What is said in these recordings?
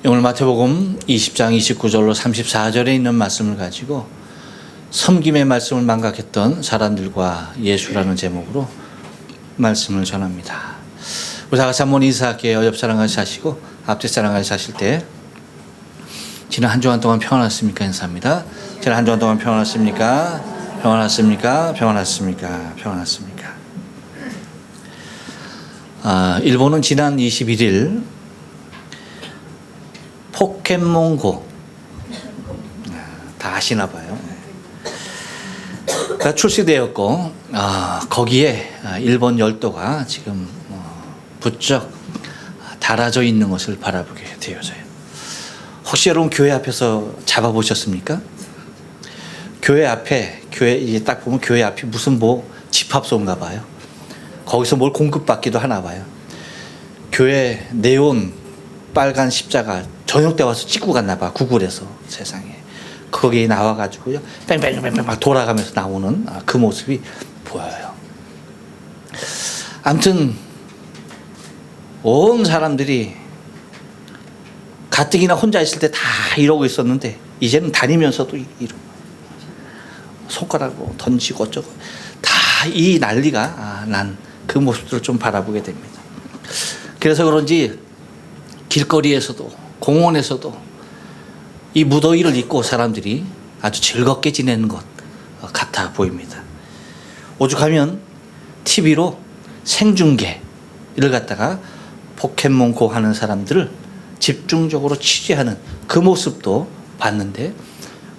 오늘 마태복음 20장 29절로 34절에 있는 말씀을 가지고 섬김의 말씀을 망각했던 사람들과 예수라는 제목으로 말씀을 전합니다. 우리 다 같이 한번 인사할게요. 옆 사람 같이 하시고 앞뒤 사람 같이 하실 때 지난 한 주간 동안 평안했습니까? 인사합니다. 지난 한 주간 동안 평안했습니까? 평안했습니까? 평안했습니까? 평안했습니까? 일본은 지난 21일 포켓몬고 다 아시나 봐요. 가 출시되었고 거기에 일본 열도가 지금 부쩍 달아져 있는 것을 바라보게 되어져요. 혹시 여러분 교회 앞에서 잡아보셨습니까? 교회 앞에 이제 딱 보면 교회 앞이 무슨 집합소인가 봐요. 거기서 뭘 공급받기도 하나 봐요. 교회 네온 빨간 십자가 저녁 때 와서 찍고 갔나 봐. 구글에서 세상에. 거기 나와가지고요. 뺑뺑뺑뺑 막 돌아가면서 나오는 그 모습이 보여요. 아무튼 온 사람들이 가뜩이나 혼자 있을 때 다 이러고 있었는데 이제는 다니면서도 이러고 손가락으로 던지고 어쩌고 다 이 난리가 난 그 모습들을 좀 바라보게 됩니다. 그래서 그런지 길거리에서도 공원에서도 이 무더위를 잊고 사람들이 아주 즐겁게 지내는 것 같아 보입니다. 오죽하면 TV로 생중계를 갖다가 포켓몬고 하는 사람들을 집중적으로 취재하는 그 모습도 봤는데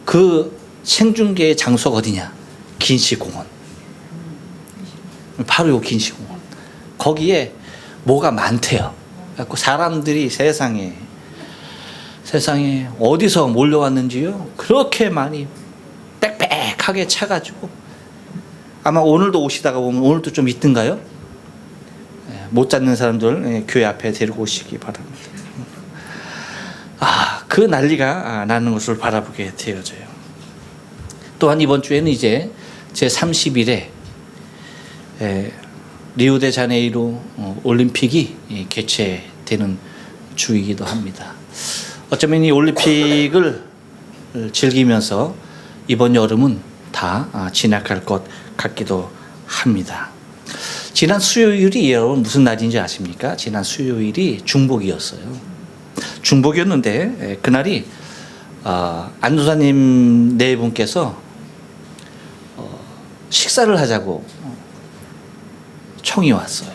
그 생중계의 장소가 어디냐? 긴시공원. 바로 요 긴시공원. 거기에 뭐가 많대요. 그래서 사람들이 세상에 어디서 몰려왔는지요? 그렇게 많이 빽빽하게 차가지고 아마 오늘도 오시다가 보면 오늘도 좀 있던가요? 못 잡는 사람들 교회 앞에 데리고 오시기 바랍니다. 그 난리가 나는 것을 바라보게 되어져요. 또한 이번 주에는 이제 제 30일에 리우데자네이루 올림픽이 개최되는 주이기도 합니다. 어쩌면 이 올림픽을 즐기면서 이번 여름은 다 지나갈 것 같기도 합니다. 지난 수요일이 여러분 무슨 날인지 아십니까? 지난 수요일이 중복이었어요. 중복이었는데 그날이 안도사님 네 분께서 식사를 하자고 청이 왔어요.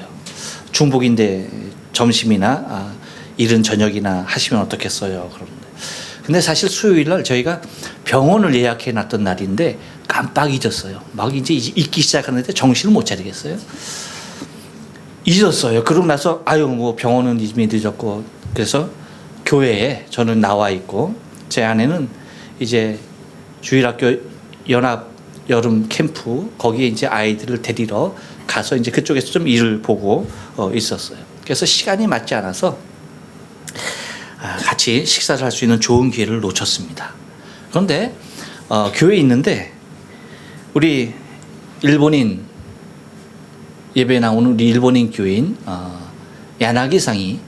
중복인데 점심이나 이른 저녁이나 하시면 어떻겠어요? 그러는데 근데 사실 수요일 날 저희가 병원을 예약해 놨던 날인데 깜빡 잊었어요. 막 이제 잊기 시작하는데 정신을 못 차리겠어요. 잊었어요. 그러고 나서 뭐 병원은 이미 늦었고 그래서 교회에 저는 나와 있고 제 아내는 이제 주일학교 연합 여름 캠프 거기에 이제 아이들을 데리러 가서 이제 그쪽에서 좀 일을 보고 있었어요. 그래서 시간이 맞지 않아서 같이 식사를 할 수 있는 좋은 기회를 놓쳤습니다. 그런데 교회에 있는데 우리 일본인 예배에 나오는 우리 일본인 교인 야나기상이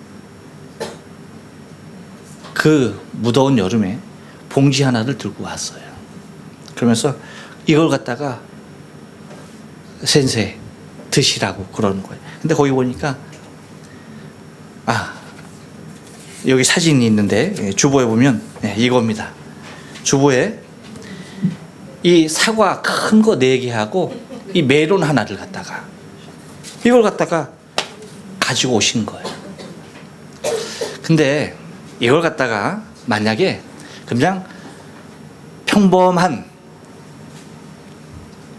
그 무더운 여름에 봉지 하나를 들고 왔어요. 그러면서 이걸 갖다가 센세 드시라고 그러는 거예요. 근데 거기 보니까 여기 사진이 있는데 주보에 보면 이겁니다. 주보에 이 사과 큰 거 4개 하고 이 멜론 하나를 갖다가 이걸 갖다가 가지고 오신 거예요. 근데 이걸 갖다가 만약에 그냥 평범한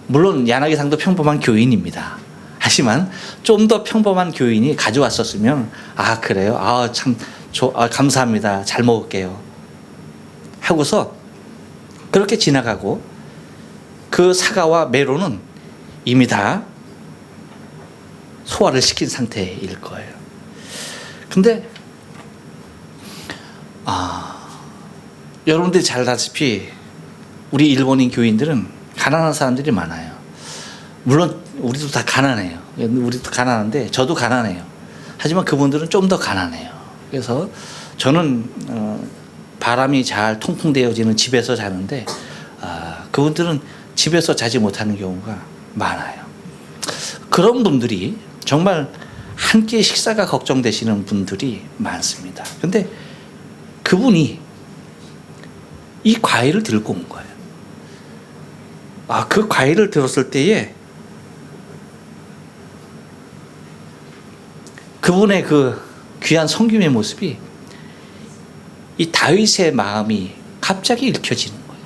물론 야나기상도 평범한 교인입니다. 하지만 좀 더 평범한 교인이 가져왔었으면 그래요? 참 감사합니다. 잘 먹을게요. 하고서 그렇게 지나가고 그 사과와 메론은 이미 다 소화를 시킨 상태일 거예요. 근데 여러분들이 잘 아다시피 우리 일본인 교인들은 가난한 사람들이 많아요. 물론 우리도 다 가난해요. 우리도 가난한데 저도 가난해요. 하지만 그분들은 좀 더 가난해요. 그래서 저는 바람이 잘 통풍되어지는 집에서 자는데 그분들은 집에서 자지 못하는 경우가 많아요. 그런 분들이 정말 한 끼 식사가 걱정되시는 분들이 많습니다. 그런데 그분이 이 과일을 들고 온 거예요. 그 과일을 들었을 때에 그분의 그 귀한 성김의 모습이 이 다윗의 마음이 갑자기 읽혀지는 거예요.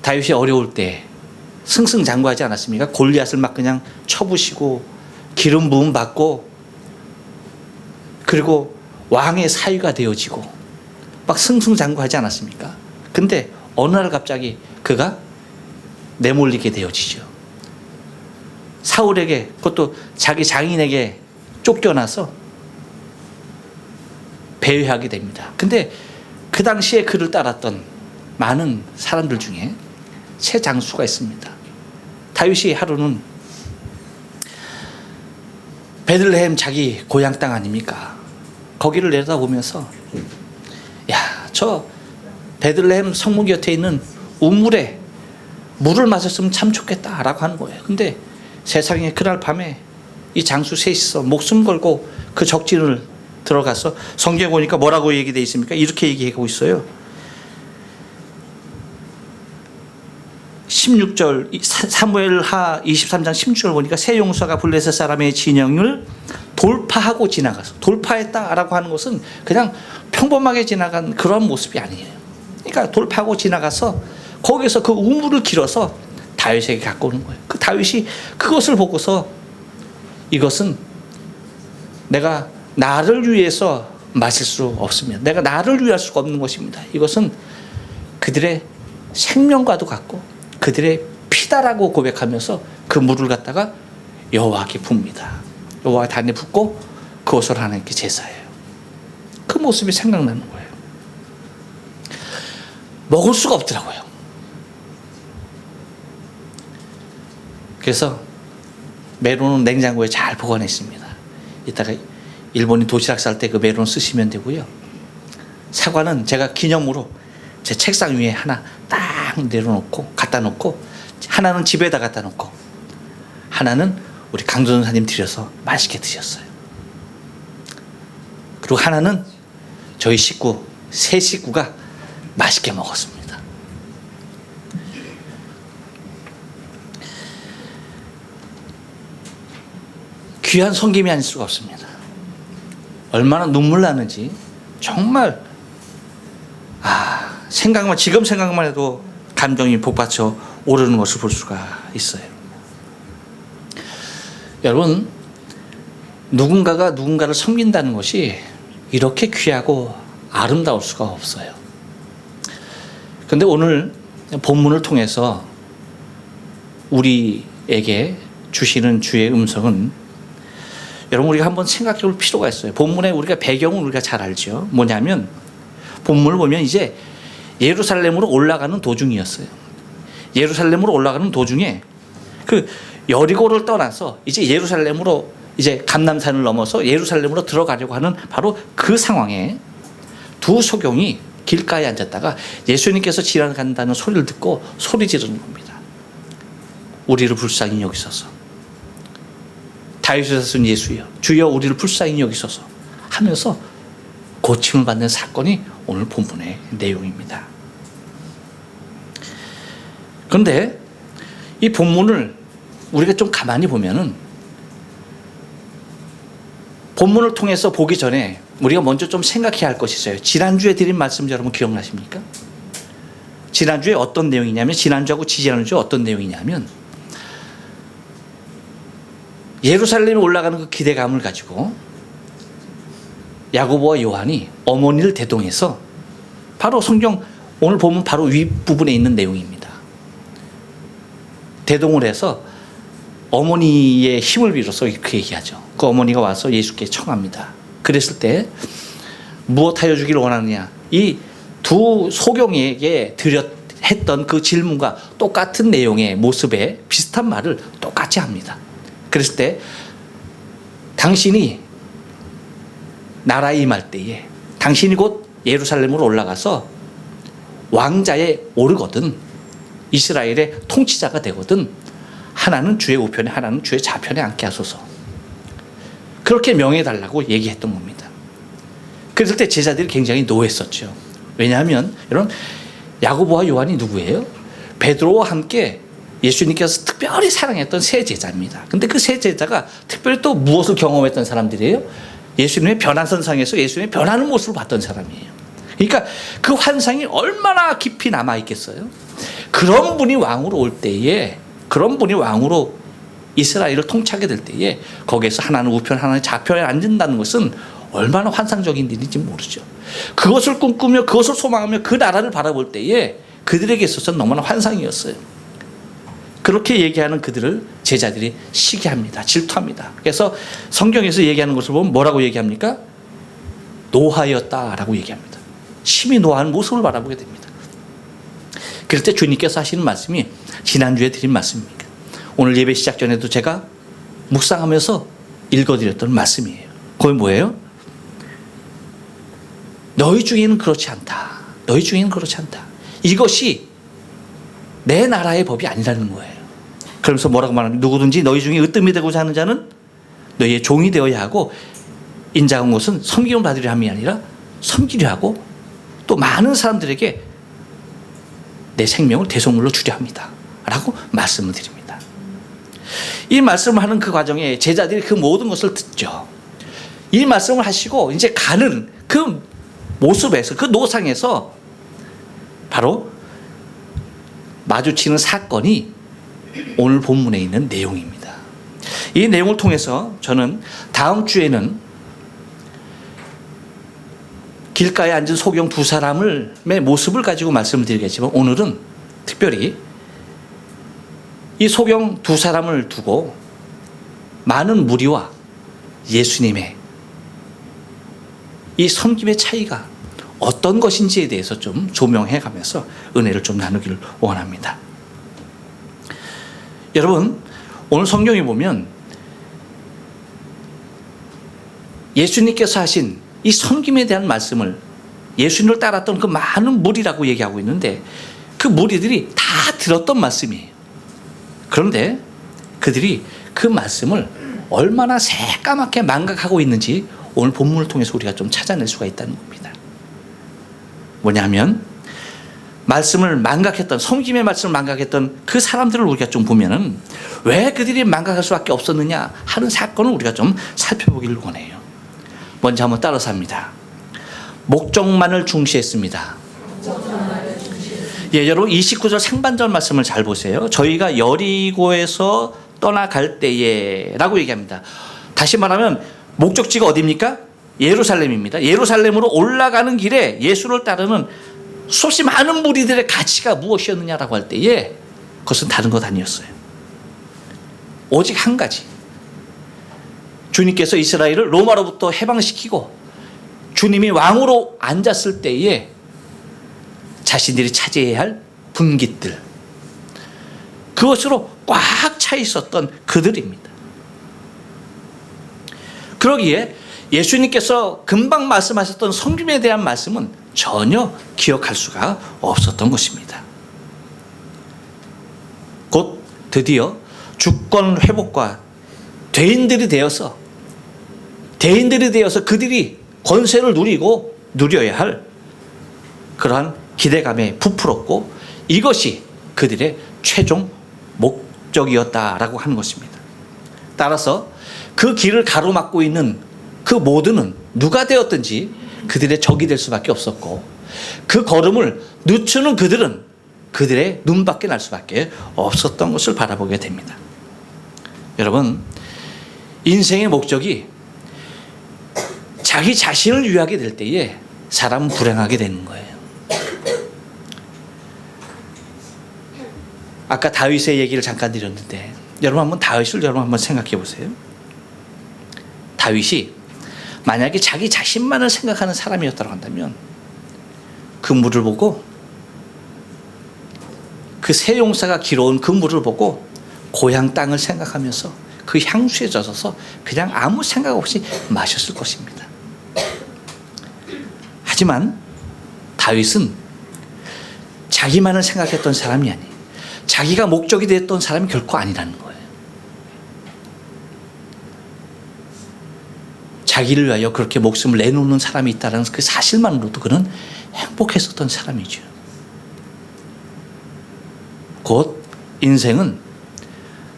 다윗이 어려울 때 승승장구하지 않았습니까? 골리앗을 막 그냥 쳐부시고 기름 부음 받고 그리고 왕의 사위가 되어지고 막 승승장구하지 않았습니까? 근데 어느 날 갑자기 그가 내몰리게 되어지죠. 사울에게, 그것도 자기 장인에게 쫓겨나서 배회하게 됩니다. 근데 그 당시에 그를 따랐던 많은 사람들 중에 세 장수가 있습니다. 다윗이 하루는 베들레헴 자기 고향 땅 아닙니까? 거기를 내려다보면서 저 베들레헴 성문 곁에 있는 우물에 물을 마셨으면 참 좋겠다라고 하는 거예요. 근데 세상에 그날 밤에 이 장수 셋이서 목숨 걸고 그 적진을 들어가서 성경에 보니까 뭐라고 얘기되어 있습니까? 이렇게 얘기하고 있어요. 16절 사무엘하 23장 16절 보니까 세 용사가 블레셋 사람의 진영을 돌파하고 지나가서, 돌파했다라고 하는 것은 그냥 평범하게 지나간 그런 모습이 아니에요. 그러니까 돌파하고 지나가서 거기서 그 우물을 길어서 다윗에게 갖고 오는 거예요. 그 다윗이 그것을 보고서 이것은 내가 나를 위해서 마실 수 없으면, 내가 나를 위할 수가 없는 것입니다. 이것은 그들의 생명과도 같고 그들의 피다라고 고백하면서 그 물을 갖다가 여호와께 붓니다. 여호와 단에 붓고 그것을 하나님께 제사해요. 그 모습이 생각나는 거예요. 먹을 수가 없더라고요. 그래서 메론은 냉장고에 잘 보관했습니다. 이따가 일본인 도시락 쌀 때 그 메론 쓰시면 되고요. 사과는 제가 기념으로 제 책상 위에 하나 딱 내려놓고 갖다 놓고, 하나는 집에다 갖다 놓고 하나는 우리 강도전사님 드려서 맛있게 드셨어요. 그리고 하나는 저희 식구, 세 식구가 맛있게 먹었습니다. 귀한 섬김이 아닐 수가 없습니다. 얼마나 눈물 나는지 정말 지금 생각만 해도 감정이 복받쳐 오르는 것을 볼 수가 있어요. 여러분, 누군가가 누군가를 섬긴다는 것이 이렇게 귀하고 아름다울 수가 없어요. 그런데 오늘 본문을 통해서 우리에게 주시는 주의 음성은, 여러분, 우리가 한번 생각해 볼 필요가 있어요. 본문에 우리가 배경은 우리가 잘 알죠. 뭐냐면 본문을 보면 이제 예루살렘으로 올라가는 도중이었어요. 예루살렘으로 올라가는 도중에 그 여리고를 떠나서 이제 예루살렘으로, 이제 감람산을 넘어서 예루살렘으로 들어가려고 하는 바로 그 상황에 두 소경이 길가에 앉았다가 예수님께서 지나간다는 소리를 듣고 소리 지르는 겁니다. 우리를 불쌍히 여기소서. 다윗에서 쓴 예수여, 주여 우리를 불쌍히 여기소서 하면서 고침을 받는 사건이 오늘 본문의 내용입니다. 그런데 이 본문을 우리가 좀 가만히 보면은, 본문을 통해서 보기 전에 우리가 먼저 좀 생각해야 할 것이 있어요. 지난주에 드린 말씀 여러분 기억나십니까? 지난주에 어떤 내용이냐면, 지난주하고 지지난주에 어떤 내용이냐면, 예루살렘에 올라가는 그 기대감을 가지고 야고보와 요한이 어머니를 대동해서, 바로 성경 오늘 보면 바로 윗부분에 있는 내용입니다. 대동을 해서 어머니의 힘을 빌어서 그 얘기하죠. 그 어머니가 와서 예수께 청합니다. 그랬을 때 무엇하여 주기를 원하느냐, 이 두 소경에게 했던 그 질문과 똑같은 내용의 모습에 비슷한 말을 똑같이 합니다. 그랬을 때 당신이 나라에 임할 때에 당신이 곧 예루살렘으로 올라가서 왕자에 오르거든 이스라엘의 통치자가 되거든 하나는 주의 우편에 하나는 주의 좌편에 앉게 하소서. 그렇게 명해달라고 얘기했던 겁니다. 그랬을 때 제자들이 굉장히 노했었죠. 왜냐하면 여러분 야고보와 요한이 누구예요? 베드로와 함께 예수님께서 특별히 사랑했던 세 제자입니다. 근데 그 세 제자가 특별히 또 무엇을 경험했던 사람들이에요? 예수님의 변화선상에서 예수님의 변하는 모습을 봤던 사람이에요. 그러니까 그 환상이 얼마나 깊이 남아있겠어요? 그런 분이 왕으로 올 때에, 그런 분이 왕으로 이스라엘을 통치하게 될 때에 거기에서 하나는 우편 하나는 좌편에 앉는다는 것은 얼마나 환상적인 일인지 모르죠. 그것을 꿈꾸며 그것을 소망하며 그 나라를 바라볼 때에 그들에게 있어서는 너무나 환상이었어요. 그렇게 얘기하는 그들을 제자들이 시기합니다. 질투합니다. 그래서 성경에서 얘기하는 것을 보면 뭐라고 얘기합니까? 노하였다라고 얘기합니다. 심히 노하는 모습을 바라보게 됩니다. 그럴 때 주님께서 하시는 말씀이 지난주에 드린 말씀입니다. 오늘 예배 시작 전에도 제가 묵상하면서 읽어드렸던 말씀이에요. 그게 뭐예요? 너희 중에는 그렇지 않다. 너희 중에는 그렇지 않다. 이것이 내 나라의 법이 아니라는 거예요. 그러면서 뭐라고 말하면 누구든지 너희 중에 으뜸이 되고자 하는 자는 너희의 종이 되어야 하고 인자한 것은 섬김을 받으려 함이 아니라 섬기려 하고 또 많은 사람들에게 내 생명을 대속물로 주려 합니다. 라고 말씀을 드립니다. 이 말씀을 하는 그 과정에 제자들이 그 모든 것을 듣죠. 이 말씀을 하시고 이제 가는 그 모습에서 그 노상에서 바로 마주치는 사건이 오늘 본문에 있는 내용입니다. 이 내용을 통해서 저는 다음 주에는 길가에 앉은 소경 두 사람의 모습을 가지고 말씀을 드리겠지만 오늘은 특별히 이 소경 두 사람을 두고 많은 무리와 예수님의 이 섬김의 차이가 어떤 것인지에 대해서 좀 조명해 가면서 은혜를 좀 나누기를 원합니다. 여러분, 오늘 성경에 보면 예수님께서 하신 이 섬김에 대한 말씀을 예수님을 따랐던 그 많은 무리라고 얘기하고 있는데 그 무리들이 다 들었던 말씀이에요. 그런데 그들이 그 말씀을 얼마나 새까맣게 망각하고 있는지 오늘 본문을 통해서 우리가 좀 찾아낼 수가 있다는 겁니다. 뭐냐면 말씀을 망각했던, 섬김의 말씀을 망각했던 그 사람들을 우리가 좀 보면은 왜 그들이 망각할 수밖에 없었느냐 하는 사건을 우리가 좀 살펴보기를 원해요. 먼저 한번 따라서 합니다. 목적만을 중시했습니다. 예, 여러분 29절 상반절 말씀을 잘 보세요. 저희가 여리고에서 떠나갈 때에 라고 얘기합니다. 다시 말하면 목적지가 어디입니까? 예루살렘입니다. 예루살렘으로 올라가는 길에 예수를 따르는 수없이 많은 무리들의 가치가 무엇이었느냐라고 할 때에 그것은 다른 것 아니었어요. 오직 한 가지. 주님께서 이스라엘을 로마로부터 해방시키고 주님이 왕으로 앉았을 때에 자신들이 차지해야 할 분깃들, 그것으로 꽉 차 있었던 그들입니다. 그러기에 예수님께서 금방 말씀하셨던 섬김에 대한 말씀은 전혀 기억할 수가 없었던 것입니다. 곧 드디어 주권 회복과 대인들이 되어서 그들이 권세를 누려야 할 그러한 기대감에 부풀었고 이것이 그들의 최종 목적이었다라고 하는 것입니다. 따라서 그 길을 가로막고 있는 그 모두는 누가 되었든지 그들의 적이 될 수밖에 없었고 그 걸음을 늦추는 그들은 그들의 눈밖에 날 수밖에 없었던 것을 바라보게 됩니다. 여러분, 인생의 목적이 자기 자신을 위하게 될 때에 사람은 불행하게 되는 거예요. 아까 다윗의 얘기를 잠깐 드렸는데 여러분 한번 생각해 보세요. 다윗이 만약에 자기 자신만을 생각하는 사람이었다고 한다면 그 물을 보고 그 새 용사가 길어온 그 물을 보고 고향 땅을 생각하면서 그 향수에 젖어서 그냥 아무 생각 없이 마셨을 것입니다. 하지만 다윗은 자기만을 생각했던 사람이 아니에요. 자기가 목적이 됐던 사람이 결코 아니라는 거예요. 자기를 위하여 그렇게 목숨을 내놓는 사람이 있다는 그 사실만으로도 그는 행복했었던 사람이죠. 곧 인생은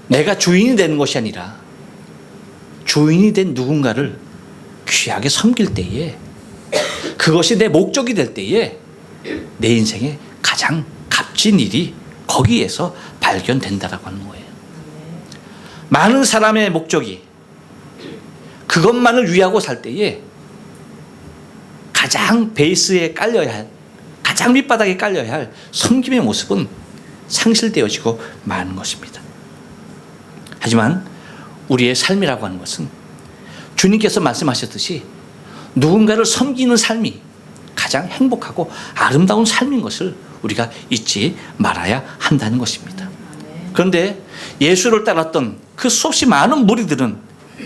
내가 주인이 되는 것이 아니라 주인이 된 누군가를 귀하게 섬길 때에, 그것이 내 목적이 될 때에 내 인생에 가장 값진 일이 거기에서 발견된다라고 하는 거예요. 많은 사람의 목적이 그것만을 위하고 살 때에 가장 베이스에 깔려야 할, 가장 밑바닥에 깔려야 할 섬김의 모습은 상실되어지고 마는 것입니다. 하지만 우리의 삶이라고 하는 것은 주님께서 말씀하셨듯이 누군가를 섬기는 삶이 가장 행복하고 아름다운 삶인 것을 우리가 잊지 말아야 한다는 것입니다. 그런데 예수를 따랐던 그 수없이 많은 무리들은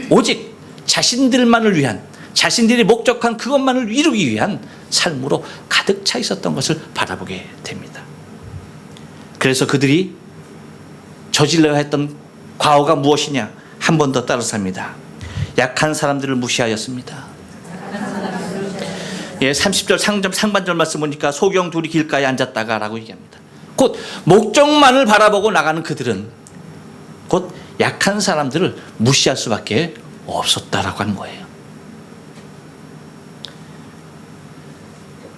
오직 자신들만을 위한, 자신들이 목적한 그것만을 이루기 위한 삶으로 가득 차 있었던 것을 바라보게 됩니다. 그래서 그들이 저질러야 했던 과오가 무엇이냐? 한 번 더 따라서 합니다. 약한 사람들을 무시하였습니다. 30절 상반절 말씀 보니까 소경 둘이 길가에 앉았다가 라고 얘기합니다. 곧 목적만을 바라보고 나가는 그들은 곧 약한 사람들을 무시할 수밖에 없었다라고 하는 거예요.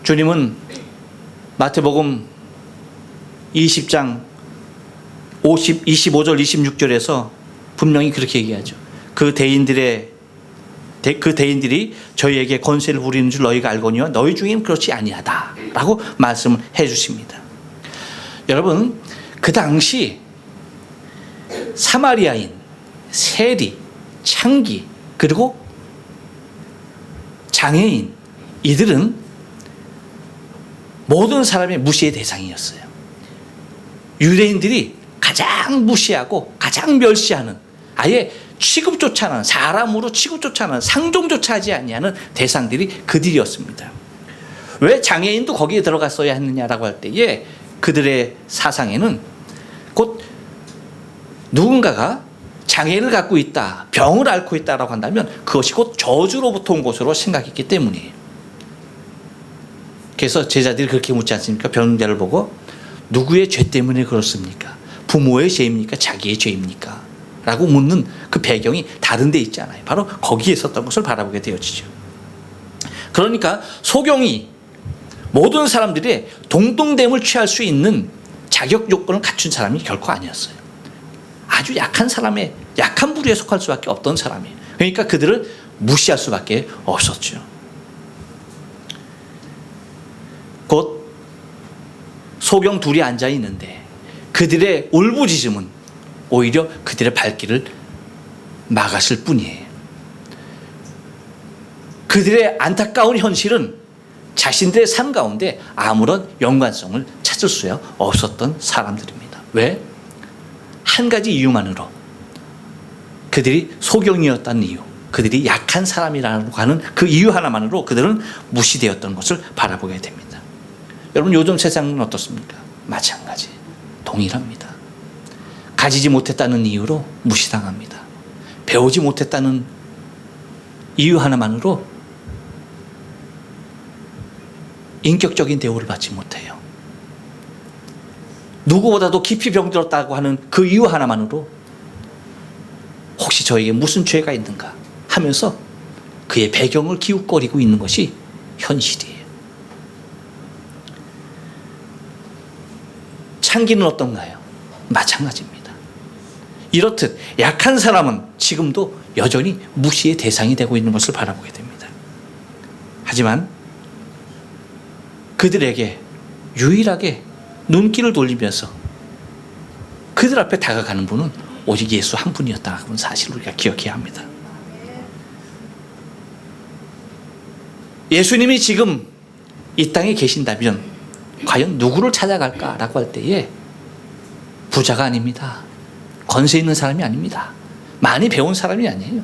주님은 마태복음 20장 25절 26절에서 분명히 그렇게 얘기하죠. 그 대인들이 저희에게 권세를 부리는 줄 너희가 알거니와 너희 중에는 그렇지 아니하다 라고 말씀을 해 주십니다. 여러분, 그 당시 사마리아인, 세리, 창기, 그리고 장애인, 이들은 모든 사람의 무시의 대상이었어요. 유대인들이 가장 무시하고 가장 멸시하는, 아예 취급조차 하는, 사람으로 취급조차 하는, 상종조차 하지 아니하는 대상들이 그들이었습니다. 왜 장애인도 거기에 들어갔어야 했느냐라고 할 때에 그들의 사상에는 곧 누군가가 장애를 갖고 있다, 병을 앓고 있다라고 한다면 그것이 곧 저주로부터 온 것으로 생각했기 때문이에요. 그래서 제자들이 그렇게 묻지 않습니까? 병자를 보고 누구의 죄 때문에 그렇습니까? 부모의 죄입니까? 자기의 죄입니까? 라고 묻는 그 배경이 다른 데 있지 않아요. 바로 거기에 있었던 것을 바라보게 되어지죠. 그러니까 소경이 모든 사람들이 동등됨을 취할 수 있는 자격 요건을 갖춘 사람이 결코 아니었어요. 아주 약한 사람의, 약한 부류에 속할 수밖에 없던 사람이에요. 그러니까 그들을 무시할 수밖에 없었죠. 곧 소경 둘이 앉아 있는데 그들의 울부짖음은 오히려 그들의 발길을 막았을 뿐이에요. 그들의 안타까운 현실은 자신들의 삶 가운데 아무런 연관성을 찾을 수 없었던 사람들입니다. 왜? 한 가지 이유만으로, 그들이 소경이었다는 이유, 그들이 약한 사람이라고 하는 그 이유 하나만으로 그들은 무시되었던 것을 바라보게 됩니다. 여러분, 요즘 세상은 어떻습니까? 마찬가지, 동일합니다. 가지지 못했다는 이유로 무시당합니다. 배우지 못했다는 이유 하나만으로 인격적인 대우를 받지 못해요. 누구보다도 깊이 병들었다고 하는 그 이유 하나만으로 혹시 저에게 무슨 죄가 있는가 하면서 그의 배경을 기웃거리고 있는 것이 현실이에요. 창기는 어떤가요? 마찬가지입니다. 이렇듯 약한 사람은 지금도 여전히 무시의 대상이 되고 있는 것을 바라보게 됩니다. 하지만 그들에게 유일하게 눈길을 돌리면서 그들 앞에 다가가는 분은 오직 예수 한 분이었다는 사실을 우리가 기억해야 합니다. 예수님이 지금 이 땅에 계신다면 과연 누구를 찾아갈까라고 할 때에 부자가 아닙니다. 권세 있는 사람이 아닙니다. 많이 배운 사람이 아니에요.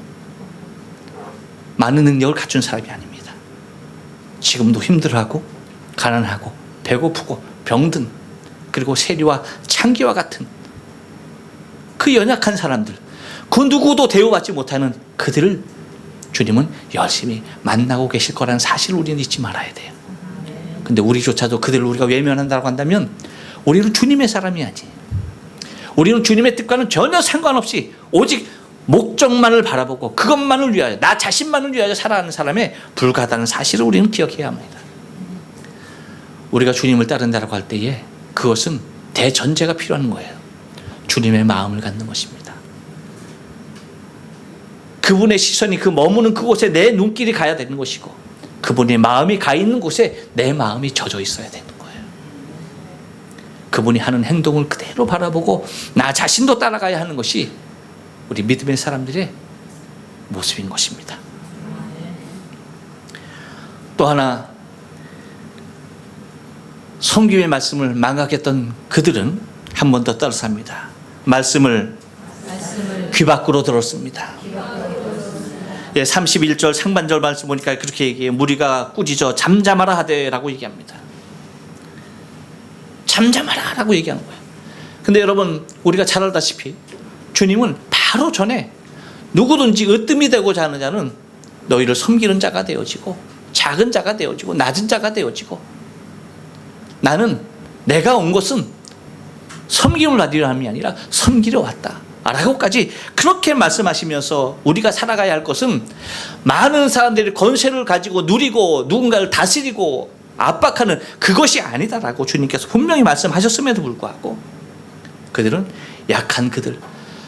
많은 능력을 갖춘 사람이 아닙니다. 지금도 힘들어하고 가난하고 배고프고 병든, 그리고 세리와 창기와 같은 그 연약한 사람들, 그 누구도 대우받지 못하는 그들을 주님은 열심히 만나고 계실 거라는 사실을 우리는 잊지 말아야 돼요. 근데 우리조차도 그들을 우리가 외면한다고 한다면 우리는 주님의 사람이 아니에요. 우리는 주님의 뜻과는 전혀 상관없이 오직 목적만을 바라보고 그것만을 위하여, 나 자신만을 위하여 살아가는 사람에 불과하다는 사실을 우리는 기억해야 합니다. 우리가 주님을 따른다고 할 때에 그것은 대전제가 필요한 거예요. 주님의 마음을 갖는 것입니다. 그분의 시선이 그 머무는 그곳에 내 눈길이 가야 되는 것이고, 그분의 마음이 가 있는 곳에 내 마음이 젖어 있어야 되는 거예요. 그분이 하는 행동을 그대로 바라보고 나 자신도 따라가야 하는 것이 우리 믿음의 사람들의 모습인 것입니다. 또 하나, 성경의 말씀을 망각했던 그들은 한 번 더 따라서 합니다. 말씀을 귀 밖으로 들었습니다. 31절 상반절 말씀 보니까 그렇게 얘기해요. 무리가 꾸짖어 잠잠하라 하되라고 얘기합니다. 잠잠하라 라고 얘기하는 거예요. 근데 여러분, 우리가 잘 알다시피 주님은 바로 전에 누구든지 으뜸이 되고자 하는 자는 너희를 섬기는 자가 되어지고 작은 자가 되어지고 낮은 자가 되어지고, 나는 내가 온 것은 섬김을 받으려 함이 아니라 섬기려 왔다 라고까지 그렇게 말씀하시면서 우리가 살아가야 할 것은 많은 사람들이 권세를 가지고 누리고 누군가를 다스리고 압박하는 그것이 아니다라고 주님께서 분명히 말씀하셨음에도 불구하고 그들은 약한 그들,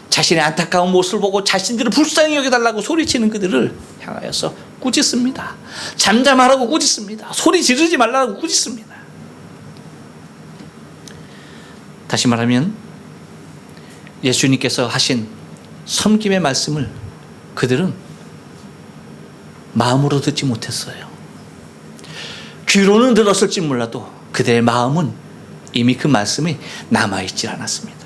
자신의 안타까운 모습을 보고 자신들을 불쌍히 여겨달라고 소리치는 그들을 향하여서 꾸짖습니다. 잠잠하라고 꾸짖습니다. 소리 지르지 말라고 꾸짖습니다. 다시 말하면 예수님께서 하신 섬김의 말씀을 그들은 마음으로 듣지 못했어요. 귀로는 들었을지 몰라도 그들의 마음은 이미 그 말씀이 남아있지 않았습니다.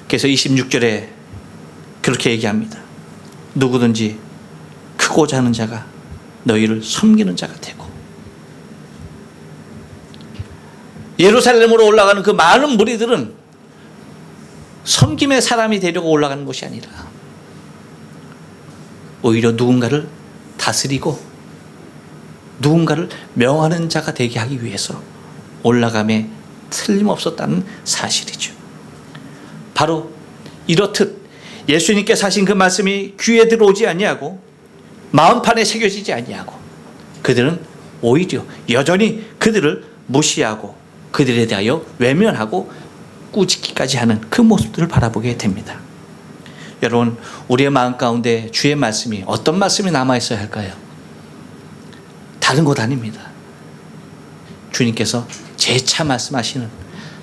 그래서 26절에 그렇게 얘기합니다. 누구든지 크고자 하는 자가 너희를 섬기는 자가 되고, 예루살렘으로 올라가는 그 많은 무리들은 섬김의 사람이 되려고 올라가는 것이 아니라 오히려 누군가를 다스리고 누군가를 명하는 자가 되게 하기 위해서 올라감에 틀림없었다는 사실이죠. 바로 이렇듯 예수님께서 하신 그 말씀이 귀에 들어오지 아니하고 마음판에 새겨지지 아니하고 그들은 오히려 여전히 그들을 무시하고 그들에 대하여 외면하고 꾸짖기까지 하는 그 모습들을 바라보게 됩니다. 여러분, 우리의 마음 가운데 주의 말씀이 어떤 말씀이 남아있어야 할까요? 다른 것 아닙니다. 주님께서 재차 말씀하시는,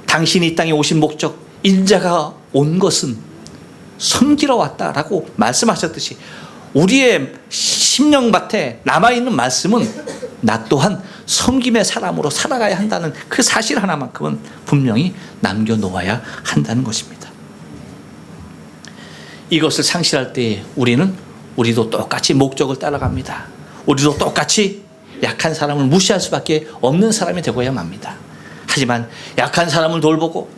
당신이 이 땅에 오신 목적, 인자가 온 것은 섬기러 왔다라고 말씀하셨듯이 우리의 심령밭에 남아있는 말씀은 나 또한 섬김의 사람으로 살아가야 한다는 그 사실 하나만큼은 분명히 남겨놓아야 한다는 것입니다. 이것을 상실할 때 우리도 똑같이 목적을 따라갑니다. 우리도 똑같이 약한 사람을 무시할 수밖에 없는 사람이 되고야 합니다. 하지만 약한 사람을 돌보고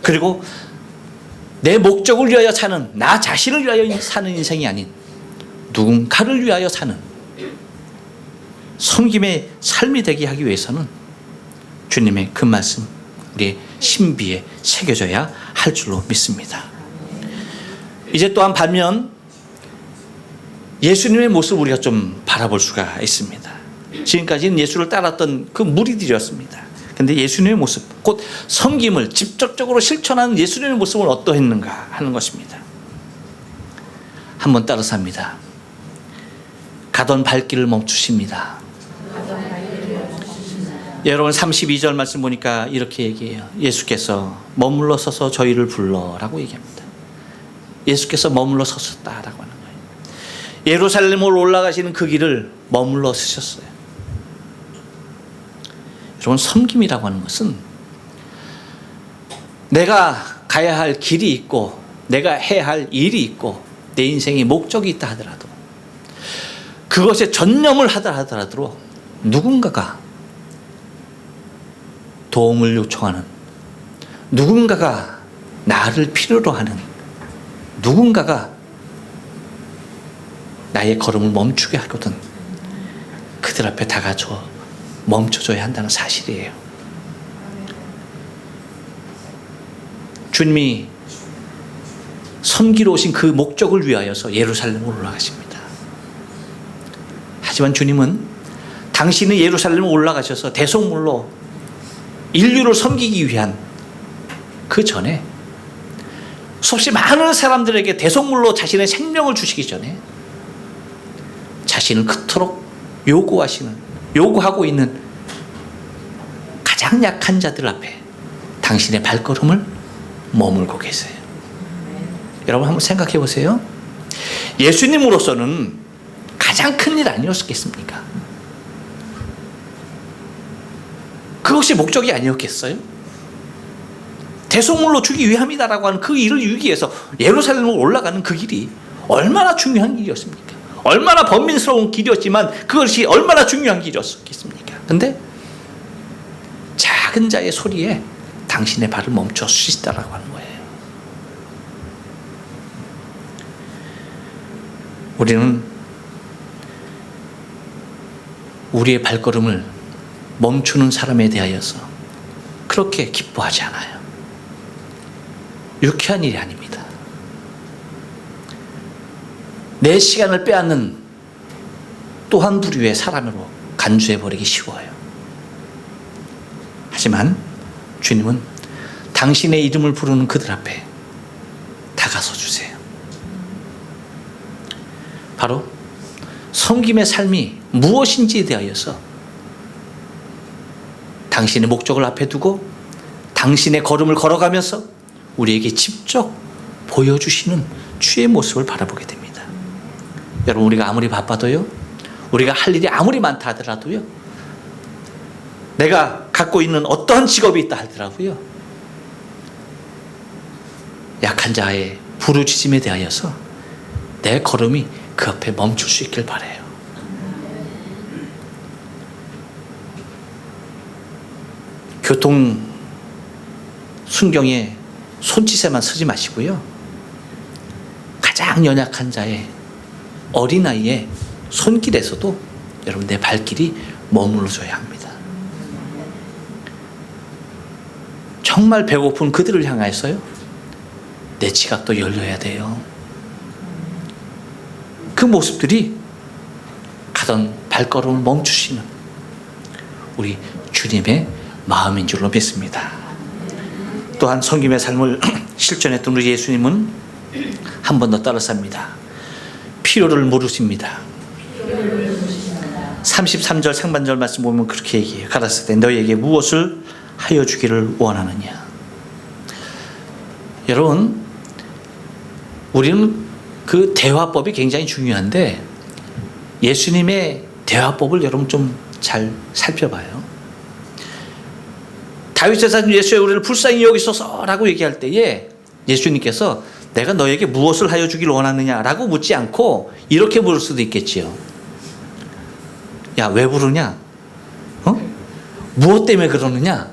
그리고 내 목적을 위하여 사는, 나 자신을 위하여 사는 인생이 아닌 누군가를 위하여 사는 섬김의 삶이 되게 하기 위해서는 주님의 그 말씀 우리의 신비에 새겨져야 할 줄로 믿습니다. 이제 또한 반면 예수님의 모습을 우리가 좀 바라볼 수가 있습니다. 지금까지는 예수를 따랐던 그 무리들이었습니다. 그런데 예수님의 모습, 곧 섬김을 직접적으로 실천하는 예수님의 모습은 어떠했는가 하는 것입니다. 한번 따라서 합니다. 가던 발길을 멈추십니다. 여러분 32절 말씀 보니까 이렇게 얘기해요. 예수께서 머물러 서서 저희를 불러라고 얘기합니다. 예수께서 머물러 서셨다라고 하는 거예요. 예루살렘으로 올라가시는 그 길을 머물러 서셨어요. 여러분, 섬김이라고 하는 것은 내가 가야 할 길이 있고 내가 해야 할 일이 있고 내 인생에 목적이 있다 하더라도 그 그것에 전념을 하더라도 누군가가 도움을 요청하는, 누군가가 나를 필요로 하는, 누군가가 나의 걸음을 멈추게 하거든 그들 앞에 다가져 멈춰줘야 한다는 사실이에요. 주님이 섬기러 오신 그 목적을 위하여서 예루살렘으로 올라가십니다. 하지만 주님은 당신은 예루살렘에 올라가셔서 대속물로 인류를 섬기기 위한 그 전에 수없이 많은 사람들에게 대속물로 자신의 생명을 주시기 전에 자신을 그토록 요구하고 있는 가장 약한 자들 앞에 당신의 발걸음을 머물고 계세요. 여러분 한번 생각해 보세요. 예수님으로서는 가장 큰 일 아니었겠습니까? 그것이 목적이 아니었겠어요? 대속물로 주기 위함이다라고 하는 그 일을 이루기 위해서 예루살렘으로 올라가는 그 길이 얼마나 중요한 일이었습니까? 얼마나 번민스러운 길이었지만 그것이 얼마나 중요한 길이었겠습니까? 근데 작은 자의 소리에 당신의 발을 멈춰 주시다라고 하는 거예요. 우리는 우리의 발걸음을 멈추는 사람에 대하여서 그렇게 기뻐하지 않아요. 유쾌한 일이 아닙니다. 내 시간을 빼앗는 또 한 부류의 사람으로 간주해버리기 쉬워요. 하지만 주님은 당신의 이름을 부르는 그들 앞에 다가서 주세요. 바로 섬김의 삶이 무엇인지에 대하여서 당신의 목적을 앞에 두고 당신의 걸음을 걸어가면서 우리에게 직접 보여주시는 주의 모습을 바라보게 됩니다. 여러분, 우리가 아무리 바빠도요, 우리가 할 일이 아무리 많다 하더라도요, 내가 갖고 있는 어떠한 직업이 있다 하더라도요, 약한 자의 부르짖음에 대하여서 내 걸음이 그 앞에 멈출 수 있길 바라요. 교통 순경에 손짓에만 서지 마시고요, 가장 연약한 자의 어린아이의 손길에서도 여러분 내 발길이 머물러줘야 합니다. 정말 배고픈 그들을 향해서요, 내 지갑도 열려야 돼요. 그 모습들이 가던 발걸음을 멈추시는 우리 주님의 마음인 줄로 믿습니다. 또한 섬김의 삶을 실천했던 우리 예수님은 한 번 더 따라삽니다. 필요를 물으십니다. 33절 상반절 말씀 보면 그렇게 얘기해요. 가라사대 때 너희에게 무엇을 하여 주기를 원하느냐. 여러분, 우리는 그 대화법이 굉장히 중요한데 예수님의 대화법을 여러분 좀 잘 살펴봐요. 다윗 제사장 예수의 우리를 불쌍히 여기소서라고 얘기할 때에 예수님께서 내가 너에게 무엇을 하여 주기를 원하느냐라고 묻지 않고 이렇게 물을 수도 있겠지요. 야, 왜 부르냐? 무엇 때문에 그러느냐?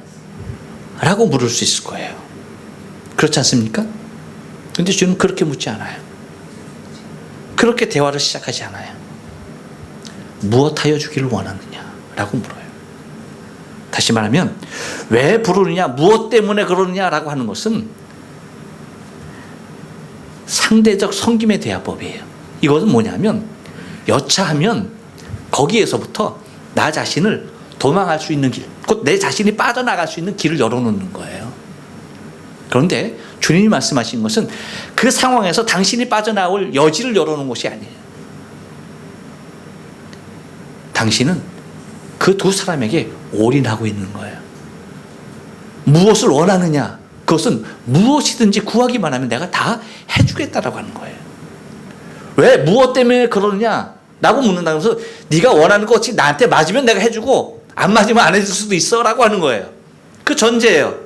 라고 물을 수 있을 거예요. 그렇지 않습니까? 근데 주님은 그렇게 묻지 않아요. 그렇게 대화를 시작하지 않아요. 무엇 하여 주기를 원하느냐? 라고 물어요. 다시 말하면 왜 부르느냐, 무엇 때문에 그러느냐 라고 하는 것은 상대적 섬김의 대화법이에요. 이것은 뭐냐면 여차하면 거기에서부터 나 자신을 도망할 수 있는 길, 곧 내 자신이 빠져나갈 수 있는 길을 열어놓는 거예요. 그런데 주님이 말씀하신 것은 그 상황에서 당신이 빠져나올 여지를 열어놓은 것이 아니에요. 당신은 그 두 사람에게 올인하고 있는 거예요. 무엇을 원하느냐, 그것은 무엇이든지 구하기만 하면 내가 다 해주겠다라고 하는 거예요. 왜 무엇 때문에 그러느냐 라고 묻는다고 해서 네가 원하는 것이 나한테 맞으면 내가 해주고 안 맞으면 안 해줄 수도 있어 라고 하는 거예요. 그 전제예요.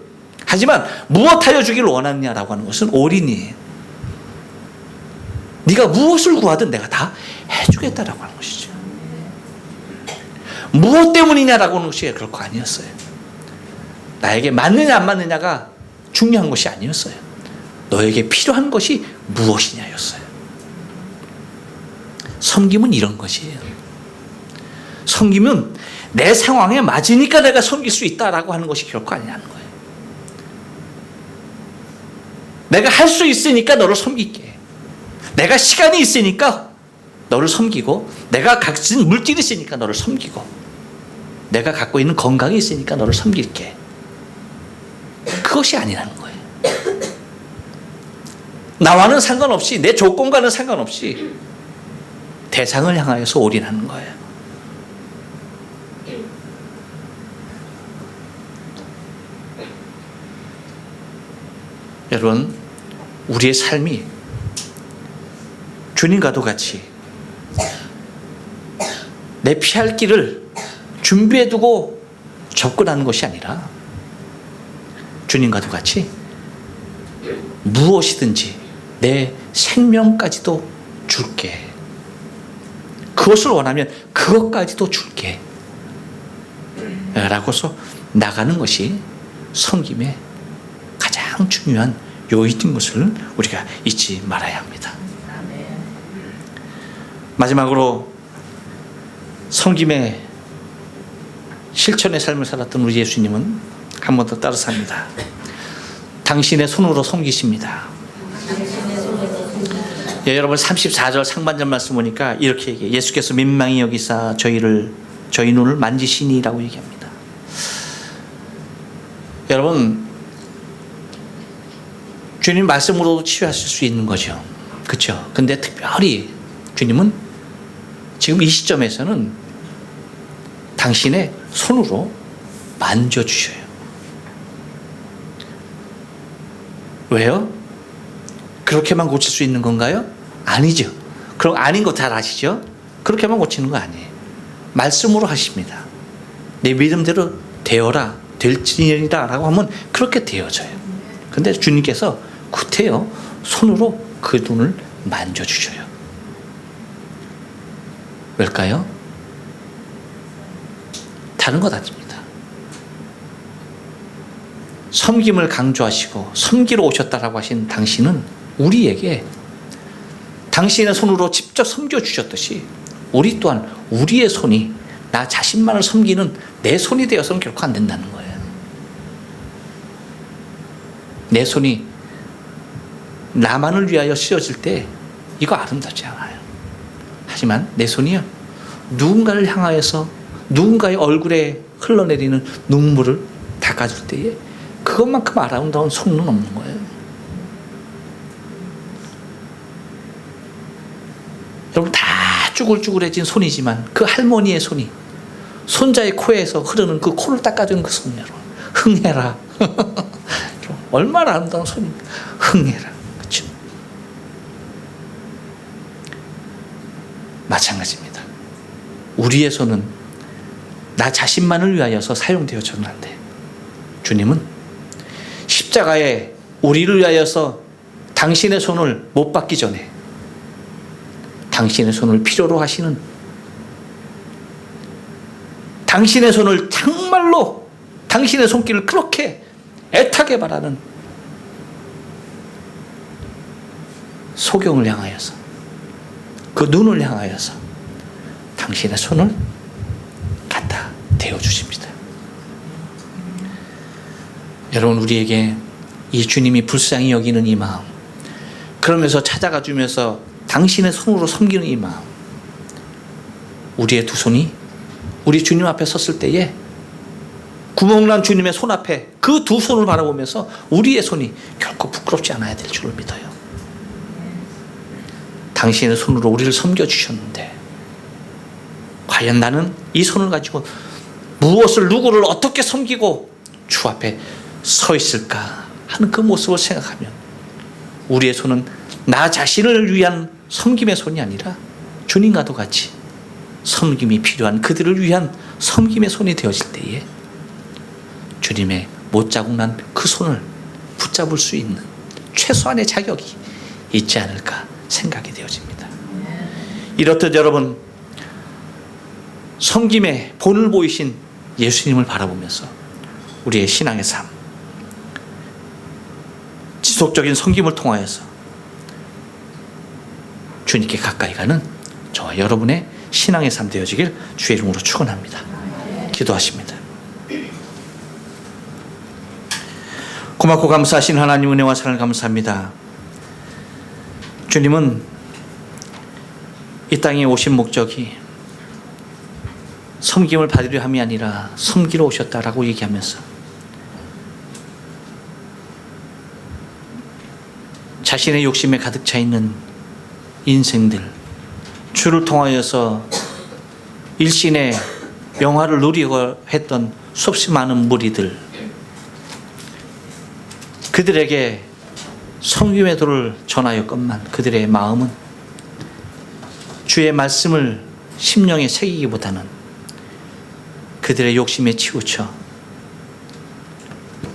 하지만 무엇 하여 주기를 원하느냐라고 하는 것은 올인이에요. 네가 무엇을 구하든 내가 다 해주겠다라고 하는 것이죠. 무엇 때문이냐라고 하는 것이 그럴 거 아니었어요. 나에게 맞느냐 안 맞느냐가 중요한 것이 아니었어요. 너에게 필요한 것이 무엇이냐였어요. 섬김은 이런 것이에요. 섬김은 내 상황에 맞으니까 내가 섬길 수 있다라고 하는 것이 결코 아니라는 거예요. 내가 할 수 있으니까 너를 섬길게. 내가 시간이 있으니까 너를 섬기고, 내가 가진 물질이 있으니까 너를 섬기고, 내가 갖고 있는 건강이 있으니까 너를 섬길게. 그것이 아니라는 거예요. 나와는 상관없이, 내 조건과는 상관없이 대상을 향하여서 올인하는 거예요. 여러분, 우리의 삶이 주님과도 같이 내 피할 길을 준비해두고 접근하는 것이 아니라 주님과도 같이 무엇이든지 내 생명까지도 줄게. 그것을 원하면 그것까지도 줄게. 라고서 나가는 것이 섬김의 가장 중요한 요인인 것을 우리가 잊지 말아야 합니다. 마지막으로 섬김의 실천의 삶을 살았던 우리 예수님은 한 번 더 따라서 합니다. 당신의 손으로 섬기십니다. 예, 여러분 34절 상반절 말씀 보니까 이렇게 얘기해요. 예수께서 민망히 여기사 저희 눈을 만지시니라고 얘기합니다. 여러분, 주님 말씀으로도 치유하실 수 있는 거죠. 그렇죠? 근데 특별히 주님은 지금 이 시점에서는 당신의 손으로 만져주셔요. 왜요? 그렇게만 고칠 수 있는 건가요? 아니죠. 그럼 아닌 거 잘 아시죠? 그렇게만 고치는 거 아니에요. 말씀으로 하십니다. 내 믿음대로 되어라, 될지니라 라고 하면 그렇게 되어져요. 근데 주님께서 구태여 손으로 그 눈을 만져주셔요. 왜일까요? 다른 것 아닙니다. 섬김을 강조하시고 섬기러 오셨다라고 하신 당신은 우리에게 당신의 손으로 직접 섬겨주셨듯이 우리 또한 우리의 손이 나 자신만을 섬기는 내 손이 되어서는 결코 안 된다는 거예요. 내 손이 나만을 위하여 쓰여질 때 이거 아름답지 않아요. 하지만 내 손이요, 누군가를 향하여서 누군가의 얼굴에 흘러내리는 눈물을 닦아줄 때에 그것만큼 아름다운 손은 없는 거예요. 여러분, 다 쭈글쭈글해진 손이지만 그 할머니의 손이 손자의 코에서 흐르는 그 코를 닦아주는 그 손, 여러분, 흥해라. 얼마나 아름다운 손입니까? 흥해라. 그렇죠? 마찬가지입니다. 우리의 손은 나 자신만을 위하여서 사용되어져는 안 돼. 주님은 십자가에 우리를 위하여서 당신의 손을 못 받기 전에 당신의 손을 필요로 하시는, 당신의 손을 정말로 당신의 손길을 그렇게 애타게 바라는 소경을 향하여서, 그 눈을 향하여서 당신의 손을 갖다 대어주십니다. 여러분, 우리에게 이 주님이 불쌍히 여기는 이 마음, 그러면서 찾아가 주면서 당신의 손으로 섬기는 이 마음, 우리의 두 손이 우리 주님 앞에 섰을 때에 구멍난 주님의 손 앞에 그 두 손을 바라보면서 우리의 손이 결코 부끄럽지 않아야 될 줄을 믿어요. 당신의 손으로 우리를 섬겨주셨는데 과연 나는 이 손을 가지고 무엇을, 누구를 어떻게 섬기고 주 앞에 서 있을까 하는 그 모습을 생각하면 우리의 손은 나 자신을 위한 섬김의 손이 아니라 주님과도 같이 섬김이 필요한 그들을 위한 섬김의 손이 되어질 때에 주님의 못자국 난 그 손을 붙잡을 수 있는 최소한의 자격이 있지 않을까 생각이 되어집니다. 이렇듯 여러분, 섬김의 본을 보이신 예수님을 바라보면서 우리의 신앙의 삶, 지속적인 섬김을 통하여서 주님께 가까이 가는 저와 여러분의 신앙의 삶 되어지길 주의 이름으로 축원합니다. 기도하십니다. 고맙고 감사하신 하나님 은혜와 사랑을 감사합니다. 주님은 이 땅에 오신 목적이 섬김을 받으려 함이 아니라 섬기러 오셨다라고 얘기하면서 자신의 욕심에 가득 차 있는 인생들, 주를 통하여서 일신의 영화를 누리고 했던 수없이 많은 무리들, 그들에게 섬김의 도를 전하였건만 그들의 마음은 주의 말씀을 심령에 새기기보다는 그들의 욕심에 치우쳐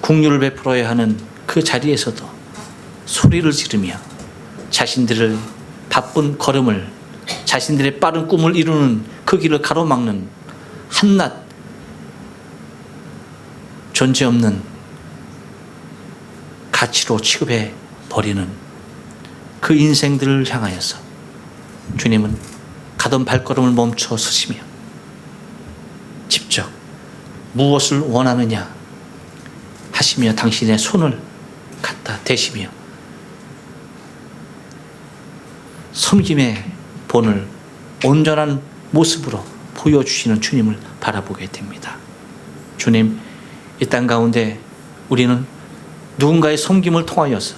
긍휼을 베풀어야 하는 그 자리에서도 소리를 지르며 자신들의 바쁜 걸음을, 자신들의 빠른 꿈을 이루는 그 길을 가로막는 한낱 존재 없는 가치로 취급해 버리는 그 인생들을 향하여서 주님은 가던 발걸음을 멈춰 서시며 직접 무엇을 원하느냐 하시며 당신의 손을 갖다 대시며 섬김의 본을 온전한 모습으로 보여주시는 주님을 바라보게 됩니다. 주님, 이 땅 가운데 우리는 누군가의 섬김을 통하여서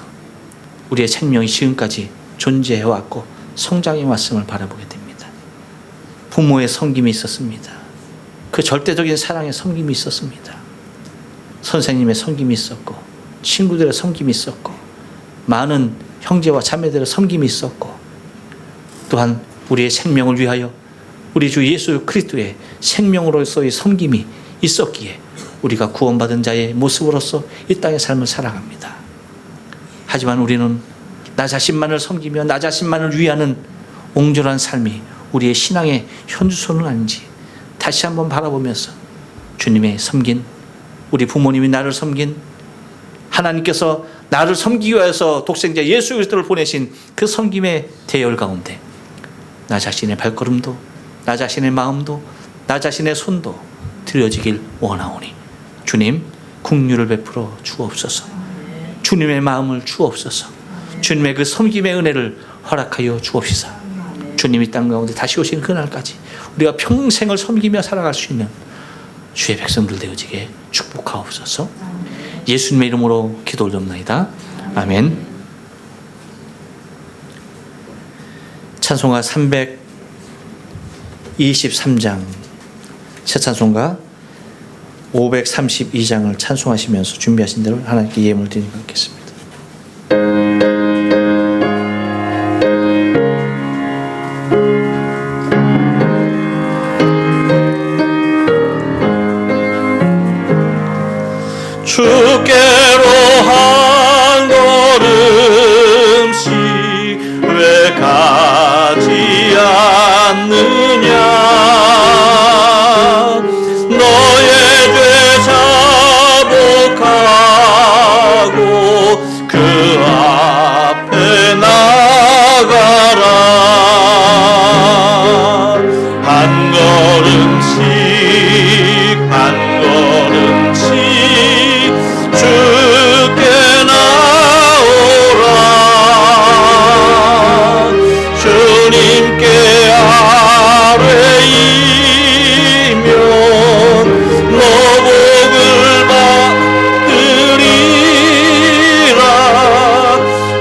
우리의 생명이 지금까지 존재해왔고 성장해왔음을 바라보게 됩니다. 부모의 섬김이 있었습니다. 그 절대적인 사랑의 섬김이 있었습니다. 선생님의 섬김이 있었고 친구들의 섬김이 있었고 많은 형제와 자매들의 섬김이 있었고 또한 우리의 생명을 위하여 우리 주 예수 그리스도의 생명으로서의 섬김이 있었기에 우리가 구원받은 자의 모습으로서 이 땅의 삶을 살아갑니다. 하지만 우리는 나 자신만을 섬기며 나 자신만을 위하는 옹졸한 삶이 우리의 신앙의 현주소는 아닌지 다시 한번 바라보면서 주님의 섬긴, 우리 부모님이 나를 섬긴, 하나님께서 나를 섬기기 위해서 독생자 예수 그리스도를 보내신 그 섬김의 대열 가운데 나 자신의 발걸음도, 나 자신의 마음도, 나 자신의 손도 드려지길 원하오니 주님 긍휼을 베풀어 주옵소서. 주님의 마음을 주옵소서. 주님의 그 섬김의 은혜를 허락하여 주옵시사. 주님이 땅 가운데 다시 오신 그날까지 우리가 평생을 섬기며 살아갈 수 있는 주의 백성들 되어지게 축복하옵소서. 예수님의 이름으로 기도 올려옵나이다. 아멘. 찬송가 323장, 새 찬송가 532장을 찬송하시면서 준비하신 대로 하나님께 예물을 드리도록 하겠습니다. 주께로 한 걸음씩 왜 가지 않느냐. 너의 죄 자복하고 그 앞에 나가라. 한 걸음씩 한 걸음씩 주께 나오라. 주님께 아뢰이면 너복을 받으리라.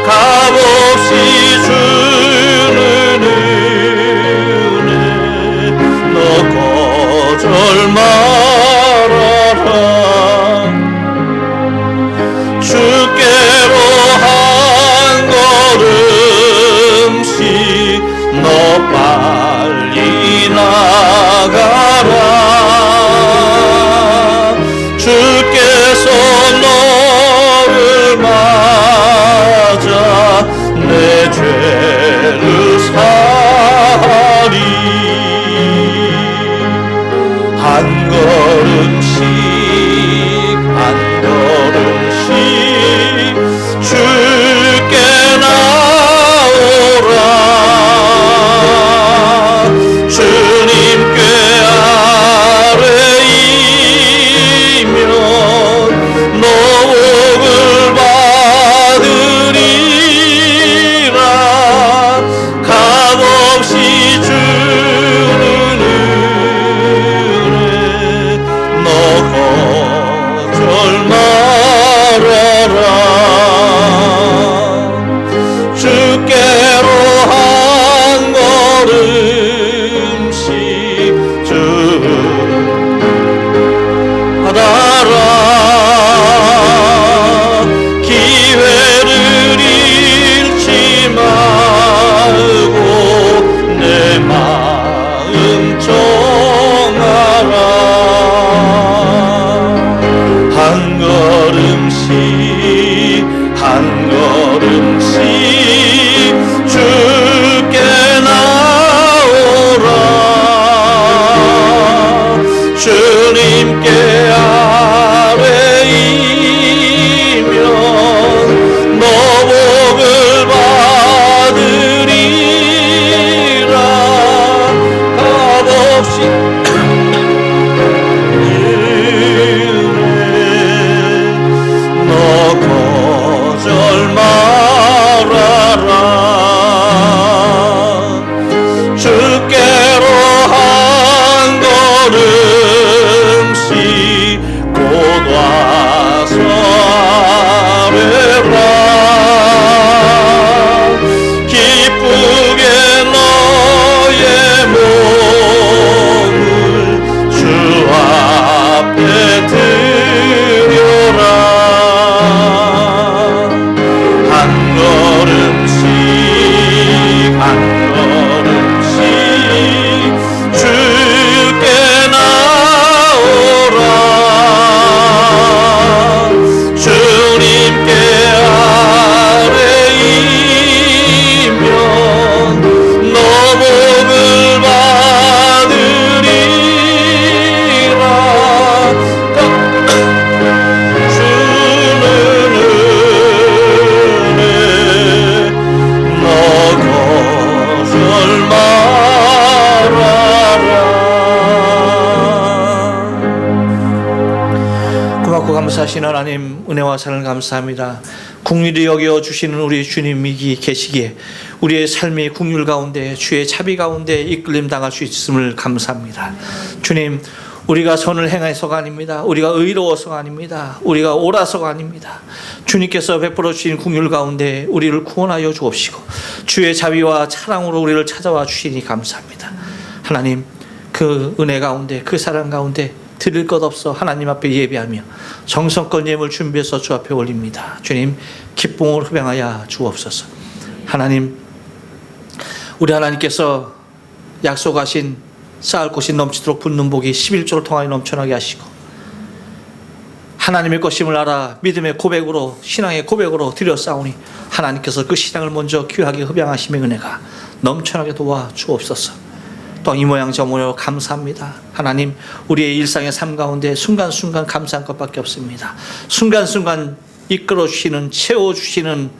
값없이 주는 은혜 너 거절 말아라. 주께로 한 걸음씩 너 빨리 나가라. 주께서 너를 맞아 내 죄를 사리. 주님께 아뢰이면 너복을 받으리라. 값없이 너 거절 말아라. 주께로 한 걸음씩 곧 와서 아뢰라. 기쁘게 너의 몸을 주 앞에 드려라. 한 걸음씩 한 걸음씩 주께 나오라. 주님께 아뢰이면 너복을 받으리라. 주는 은혜 너 거절 말아라. 고맙고 감사하신 하나님, 은혜와 사랑을 감사합니다. 국률이 여겨 주시는 우리 주님이 계시기에 우리의 삶의 국률 가운데, 주의 자비 가운데 이끌림 당할 수 있음을 감사합니다. 주님, 우리가 선을 행해서가 아닙니다. 우리가 의로워서가 아닙니다. 우리가 옳아서가 아닙니다. 주님께서 베풀어 주신 국률 가운데 우리를 구원하여 주옵시고 주의 자비와 사랑으로 우리를 찾아와 주시니 감사합니다. 하나님, 그 은혜 가운데, 그 사랑 가운데 드릴 것 없어 하나님 앞에 예배하며 정성껏 예물 준비해서 주 앞에 올립니다. 주님, 기쁨으로 흡양하여 주옵소서. 하나님, 우리 하나님께서 약속하신 쌓을 곳이 넘치도록 붓는 복이 11조를 통하여 넘쳐나게 하시고 하나님의 것임을 알아 믿음의 고백으로, 신앙의 고백으로 드려싸우니 하나님께서 그 신앙을 먼저 귀하게 흡양하심의 은혜가 넘쳐나게 도와 주옵소서. 또 이 모양 저 모양 감사합니다. 하나님, 우리의 일상의 삶 가운데 순간순간 감사한 것밖에 없습니다. 순간순간 이끌어 주시는, 채워 주시는,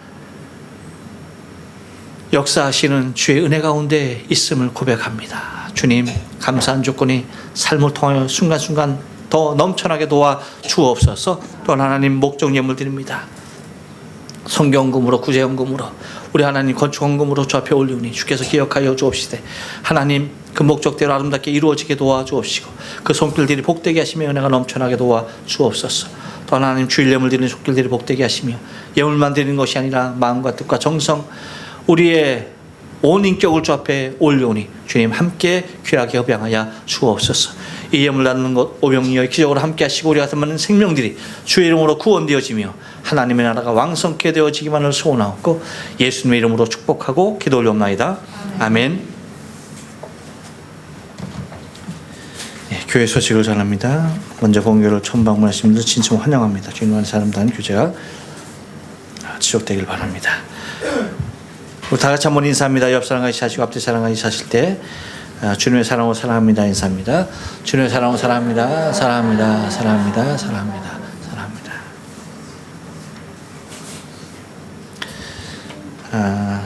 역사하시는 주의 은혜 가운데 있음을 고백합니다. 주님, 감사한 조건이 삶을 통하여 순간순간 더 넘쳐나게 도와 주옵소서. 또한 하나님, 목적 예물 드립니다. 성경금으로, 구제연금으로, 우리 하나님 건축헌금으로 주 앞에 올리오니 주께서 기억하여 주옵시되 하나님, 그 목적대로 아름답게 이루어지게 도와주옵시고 그 손길들이 복되게 하시며 은혜가 넘쳐나게 도와주옵소서. 또 하나님, 주일 예물 드리는 손길들이 복되게 하시며 예물만 드리는 것이 아니라 마음과 뜻과 정성, 우리의 온 인격을 주 앞에 올려오니 주님 함께 귀하게 흡양하여 주옵소서. 이 예물 나누는 것 오병이어 기적으로 함께 하시고 우리 같은 많은 생명들이 주의 이름으로 구원되어지며 하나님의 나라가 왕성케 되어지기만을 소원하옵고 예수님의 이름으로 축복하고 기도 올려옵나이다. 아멘. 네, 교회 소식을 전합니다. 먼저 본교를 처음 방문하신 분들 진심 환영합니다. 주님과 사람단 교제가 지속되길 바랍니다. 우리 다 같이 한번 인사합니다. 옆 사람과 인사하시고 앞뒤 사람과 인사하실 때 주님의 사랑으로 사랑합니다 인사합니다. 주님의 사랑으로 사랑합니다. 사랑합니다. 사랑합니다. 사랑합니다. 사랑합니다.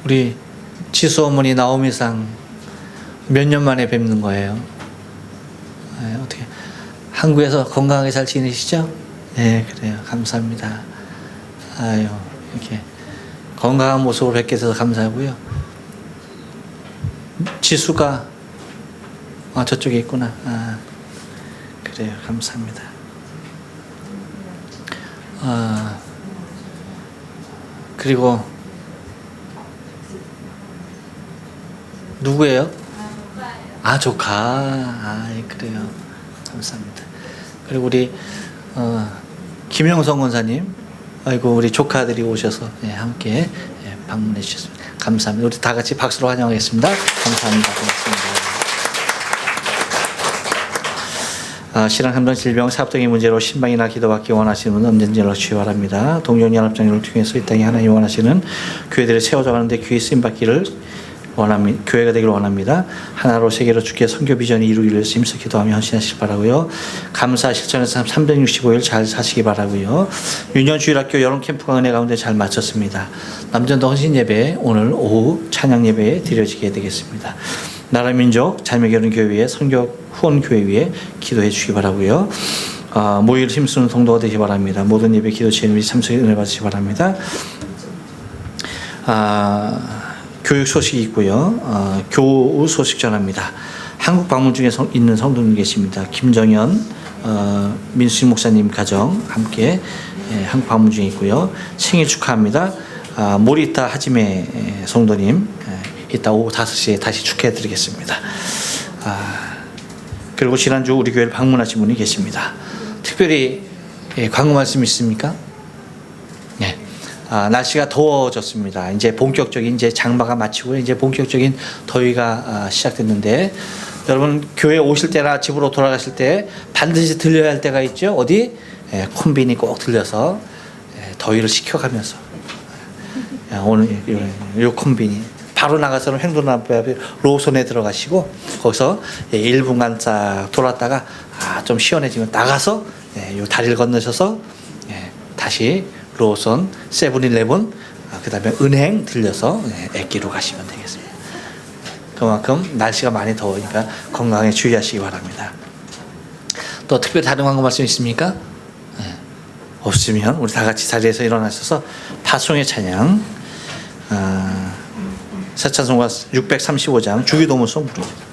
우리 지수 어머니 나오미상 몇 년 만에 뵙는 거예요. 어떻게 한국에서 건강하게 잘 지내시죠? 네, 그래요. 감사합니다. 아유, 이렇게 건강한 모습으로 뵙게 돼서 감사하고요. 지수가 저쪽에 있구나. 그래요. 감사합니다. 그리고 누구예요? 조카. 그래요. 감사합니다. 그리고 우리 김영성 권사님, 아이고 우리 조카들이 오셔서 함께 방문해 주셨습니다. 감사합니다. 우리 다 같이 박수로 환영하겠습니다. 감사합니다. 고맙습니다. 신앙 함정 질병 사업 등의 문제로 신방이나 기도받기 원하시는 분은 언제든지 연락 주시기 바랍니다. 동료연합장을 통해서 이 땅에 하나님 원하시는 교회들이 세워져 가는데 귀히 쓰임 받기를 교회가 되기를 원합니다. 하나로 세계로 주께 선교 비전이 이루기를 위해서 힘써 기도하며 헌신하시기 바라고요. 감사 실천에서 365일 잘 사시기 바라고요. 유년 주일학교 여름 캠프가 은혜 가운데 잘 마쳤습니다. 남전도 헌신 예배 오늘 오후 찬양 예배에 드려지게 되겠습니다. 나라 민족 자매결혼 교회에 선교 후원 교회 위에 기도해 주시기 바라고요. 모일 힘쓰는 성도가 되시기 바랍니다. 모든 예배 기도 제일 참석에 은혜 받으시기 바랍니다. 교육 소식이 있고요. 교우 소식 전합니다. 한국 방문 중에 있는 성도님 계십니다. 김정현 민수진 목사님 가정 함께 한국 방문 중에 있고요. 생일 축하합니다. 모리타 하지메 성도님 이따 오후 5시에 다시 축하해 드리겠습니다. 그리고 지난주 우리 교회를 방문하신 분이 계십니다. 특별히 광고 말씀 있습니까? 네. 날씨가 더워졌습니다. 이제 본격적인 장마가 마치고 이제 본격적인 더위가 시작됐는데 여러분 교회 오실 때나 집으로 돌아가실 때 반드시 들려야 할 때가 있죠. 어디? 콤비니 꼭 들려서 더위를 식혀가면서 오늘 요 콤비니 바로 나가서는 횡도남부 로손에 들어가시고 거기서 1분간 싹 돌았다가 좀 시원해지면 나가서 요 다리를 건너셔서 다시 로손, 세븐일레븐, 그 다음에 은행 들려서 액기로 가시면 되겠습니다. 그만큼 날씨가 많이 더우니까 건강에 주의하시기 바랍니다. 또 특별히 다른 광고 말씀 있습니까? 없으면 우리 다 같이 자리에서 일어나셔서 파송의 찬양 사찬송가 635장 주기도문송 부릅니다.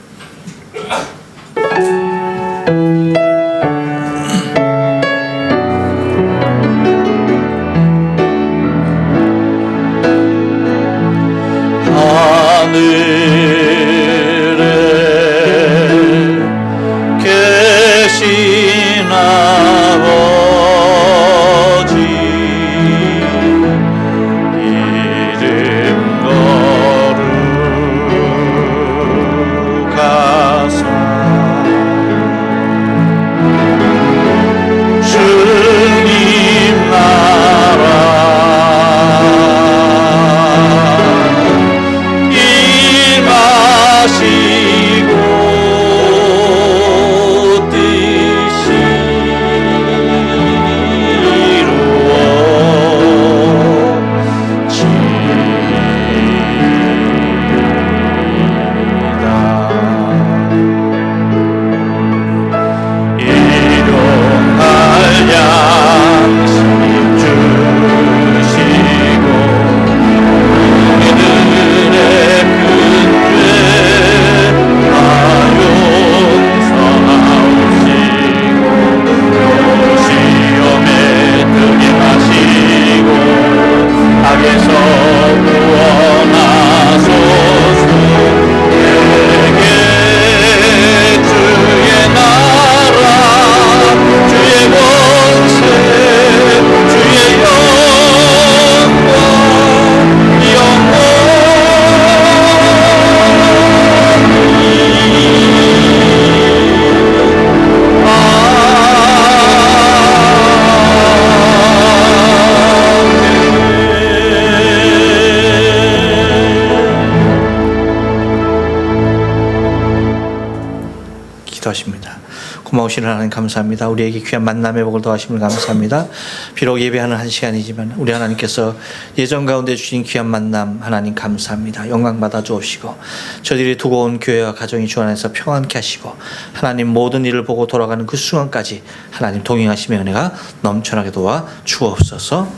기도하십니다. 고마우신 하나님 감사합니다. 우리에게 귀한 만남의 복을 더하심을 감사합니다. 비록 예배하는 한 시간이지만 우리 하나님께서 예전 가운데 주신 귀한 만남 하나님 감사합니다. 영광 받아 주옵시고 저들이 두고 온 교회와 가정이 주 안에서 평안케 하시고 하나님 모든 일을 보고 돌아가는 그 순간까지 하나님 동행하심의 은혜가 넘쳐나게 도와 주옵소서.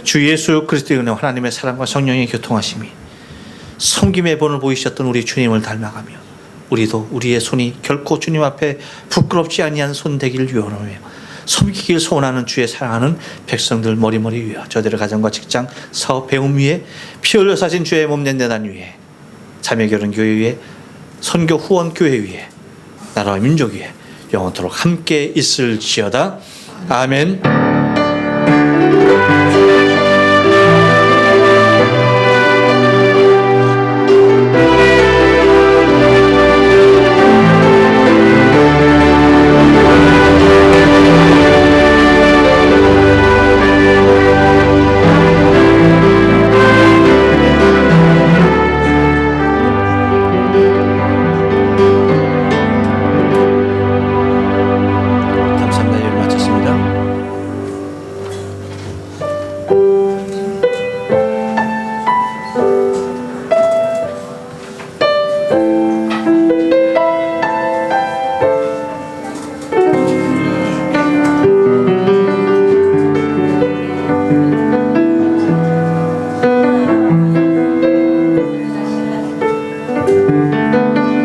주 예수 그리스도의 은혜와 하나님의 사랑과 성령의 교통하심이 섬김의 본을 보이셨던 우리 주님을 닮아가며 우리도 우리의 손이 결코 주님 앞에 부끄럽지 아니한 손 되기를 유언하며 섬기길 소원하는 주의 사랑하는 백성들 머리머리 위에 저들의 가정과 직장 사업 배움 위에 피 흘려 사신 주의 몸된 내단 위에 자매결혼 교회 위에 선교 후원 교회 위에 나라와 민족 위에 영원토록 함께 있을지어다. 아멘. 나가시리라